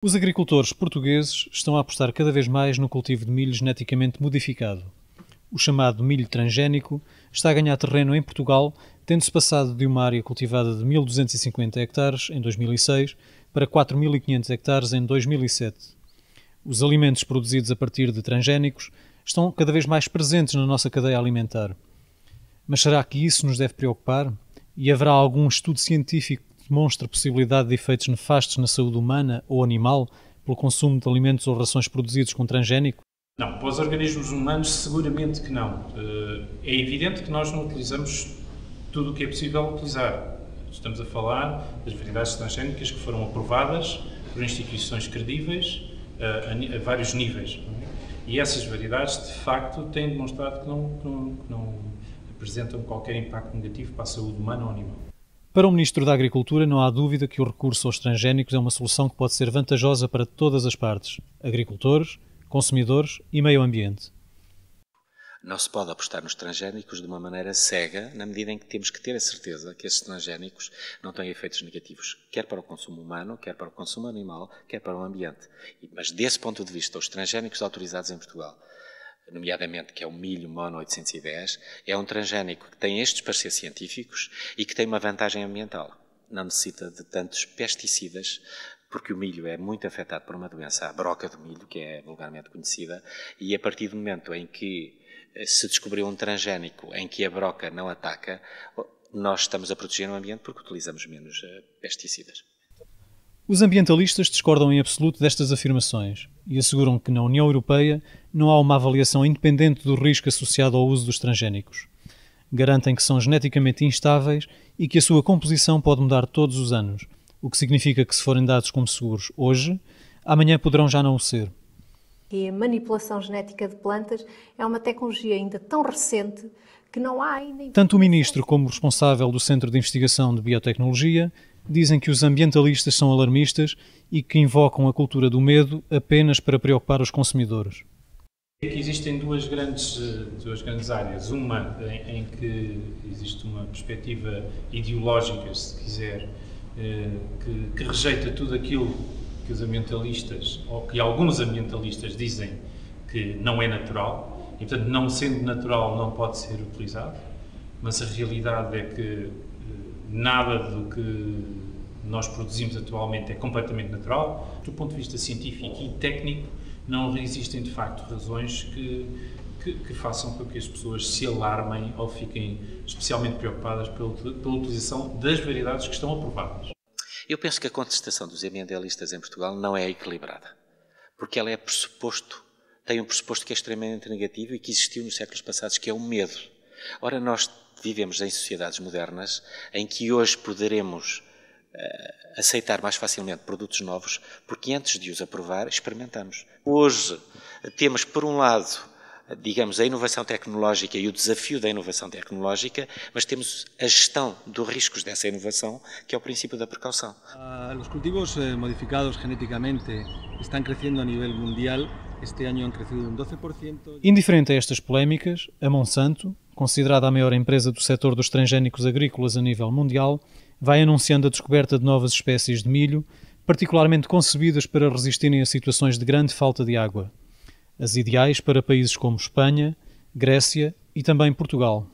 Os agricultores portugueses estão a apostar cada vez mais no cultivo de milho geneticamente modificado. O chamado milho transgénico está a ganhar terreno em Portugal, tendo-se passado de uma área cultivada de 1.250 hectares em 2006 para 4.500 hectares em 2007. Os alimentos produzidos a partir de transgénicos estão cada vez mais presentes na nossa cadeia alimentar. Mas será que isso nos deve preocupar? E haverá algum estudo científico que demonstre a possibilidade de efeitos nefastos na saúde humana ou animal pelo consumo de alimentos ou rações produzidos com transgénico? Não, para os organismos humanos seguramente que não. É evidente que nós não utilizamos tudo o que é possível utilizar. Estamos a falar das variedades transgénicas que foram aprovadas por instituições credíveis a vários níveis. E essas variedades, de facto, têm demonstrado que não apresentam qualquer impacto negativo para a saúde humana ou animal. Para o Ministro da Agricultura, não há dúvida que o recurso aos transgénicos é uma solução que pode ser vantajosa para todas as partes: agricultores, consumidores e meio ambiente. Não se pode apostar nos transgénicos de uma maneira cega, na medida em que temos que ter a certeza que esses transgénicos não têm efeitos negativos, quer para o consumo humano, quer para o consumo animal, quer para o ambiente. Mas desse ponto de vista, os transgénicos autorizados em Portugal, nomeadamente que é o milho mono 810, é um transgénico que tem estes pareceres científicos e que tem uma vantagem ambiental. Não necessita de tantos pesticidas, porque o milho é muito afetado por uma doença, a broca do milho, que é vulgarmente conhecida, e a partir do momento em que se descobriu um transgénico em que a broca não ataca, nós estamos a proteger o ambiente porque utilizamos menos pesticidas. Os ambientalistas discordam em absoluto destas afirmações e asseguram que na União Europeia não há uma avaliação independente do risco associado ao uso dos transgénicos. Garantem que são geneticamente instáveis e que a sua composição pode mudar todos os anos, o que significa que se forem dados como seguros hoje, amanhã poderão já não o ser. E a manipulação genética de plantas é uma tecnologia ainda tão recente que não há ainda... Tanto o Ministro como o responsável do Centro de Investigação de Biotecnologia dizem que os ambientalistas são alarmistas e que invocam a cultura do medo apenas para preocupar os consumidores. Existem duas grandes áreas. Uma em que existe uma perspectiva ideológica, se quiser, que rejeita tudo aquilo que os ambientalistas, ou que alguns ambientalistas dizem que não é natural, e portanto, não sendo natural, não pode ser utilizado, mas a realidade é que nada do que nós produzimos atualmente é completamente natural. Do ponto de vista científico e técnico, não existem de facto razões que façam com que as pessoas se alarmem ou fiquem especialmente preocupadas pela utilização das variedades que estão aprovadas. Eu penso que a contestação dos ambientalistas em Portugal não é equilibrada, porque ela tem um pressuposto que é extremamente negativo e que existiu nos séculos passados, que é o medo. Ora, nós vivemos em sociedades modernas em que hoje poderemos aceitar mais facilmente produtos novos, porque antes de os aprovar, experimentamos. Hoje temos, por um lado, digamos, a inovação tecnológica e o desafio da inovação tecnológica, mas temos a gestão dos riscos dessa inovação, que é o princípio da precaução. Os cultivos modificados geneticamente estão crescendo a nível mundial. Este ano han crescido 12%. Indiferente a estas polémicas, a Monsanto, considerada a maior empresa do setor dos transgénicos agrícolas a nível mundial, vai anunciando a descoberta de novas espécies de milho, particularmente concebidas para resistirem a situações de grande falta de água. As ideais para países como Espanha, Grécia e também Portugal.